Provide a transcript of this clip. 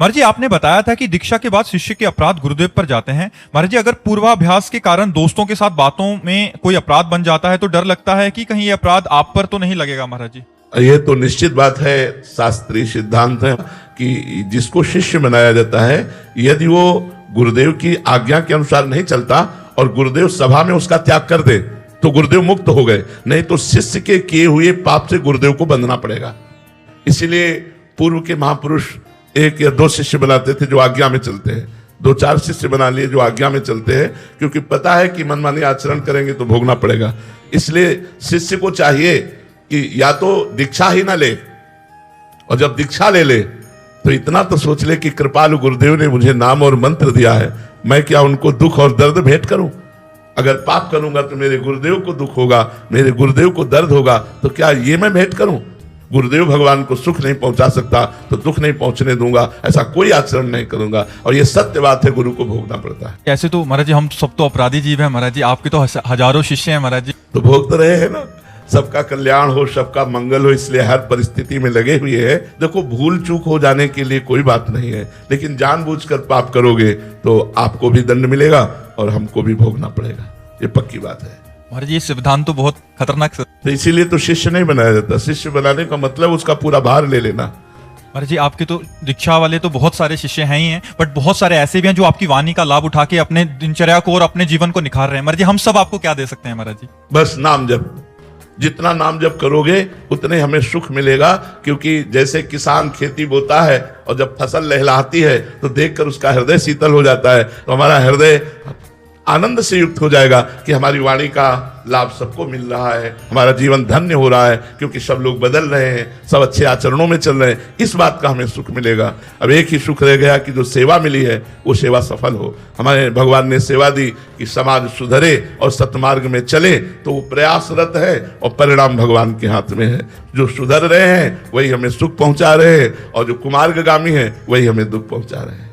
महाराज जी, आपने बताया था कि दीक्षा के बाद शिष्य के अपराध गुरुदेव पर जाते हैं। महाराज जी, अगर पूर्वाभ्यास के कारण दोस्तों के साथ बातों में कोई अपराध बन जाता है तो डर लगता है कि कहीं ये अपराध आप पर तो नहीं लगेगा महाराज जी? ये तो निश्चित बात है, शास्त्रीय सिद्धांत है कि जिसको शिष्य बनाया जाता है, यदि वो गुरुदेव की आज्ञा के अनुसार नहीं चलता और गुरुदेव सभा में उसका त्याग कर दे तो गुरुदेव मुक्त हो गए, नहीं तो शिष्य के किए हुए पाप से गुरुदेव को बंधना पड़ेगा। इसीलिए पूर्व के महापुरुष 1 या 2 शिष्य बनाते थे जो आज्ञा में चलते हैं, 2-4 शिष्य बना लिए जो आज्ञा में चलते हैं, क्योंकि पता है कि मनमानी आचरण करेंगे तो भोगना पड़ेगा। इसलिए शिष्य को चाहिए कि या तो दीक्षा ही ना ले, और जब दीक्षा ले ले तो इतना तो सोच ले कि कृपालु गुरुदेव ने मुझे नाम और मंत्र दिया है, मैं क्या उनको दुख और दर्द भेंट करूं? अगर पाप करूंगा तो मेरे गुरुदेव को दुख होगा, मेरे गुरुदेव को दर्द होगा, तो क्या ये मैं भेंट करूं? गुरुदेव भगवान को सुख नहीं पहुंचा सकता तो दुख नहीं पहुंचने दूंगा, ऐसा कोई आचरण नहीं करूंगा। और ये सत्य बात है, गुरु को भोगना पड़ता है। ऐसे तो महाराज जी हम सब तो अपराधी जीव हैं महाराज जी, आपके तो हजारों शिष्य हैं महाराज जी। तो भोग तो रहे हैं ना, सबका कल्याण हो, सबका मंगल हो, इसलिए हर परिस्थिति में लगे हुए हैं। देखो, भूल चूक हो जाने के लिए कोई बात नहीं है, लेकिन जानबूझकर पाप करोगे तो आपको भी दंड मिलेगा और हमको भी भोगना पड़ेगा, ये पक्की बात है। महाराज जी, ये सिद्धांत तो बहुत खतरनाक तो इसीलिए तो शिष्य नहीं बनाया जाता। शिष्य बनाने का मतलब उसका पूरा भार ले लेना। महाराज जी, आपके तो दीक्षा वाले तो बहुत सारे शिष्य हैं ही हैं, बट बहुत सारे ऐसे भी हैं जो आपकी वाणी का लाभ उठा के अपने दिनचर्या को और अपने जीवन को निखार रहे हैं। महाराज जी, हम सब आपको क्या दे सकते हैं महाराज जी? बस नाम जप, जितना नाम जप करोगे उतने हमें सुख मिलेगा। क्योंकि जैसे किसान खेती बोता है और जब फसल लहलहाती है तो देखकर उसका हृदय शीतल हो जाता है, तो हमारा हृदय आनंद से युक्त हो जाएगा कि हमारी वाणी का लाभ सबको मिल रहा है, हमारा जीवन धन्य हो रहा है, क्योंकि सब लोग बदल रहे हैं, सब अच्छे आचरणों में चल रहे हैं। इस बात का हमें सुख मिलेगा। अब एक ही सुख रह गया कि जो सेवा मिली है वो सेवा सफल हो। हमारे भगवान ने सेवा दी कि समाज सुधरे और सतमार्ग में चले, तो वो प्रयासरत है और परिणाम भगवान के हाथ में है। जो सुधर रहे हैं वही हमें सुख पहुंचा रहे हैं, और जो कुमार्गगामी है वही हमें दुख पहुंचा रहे हैं।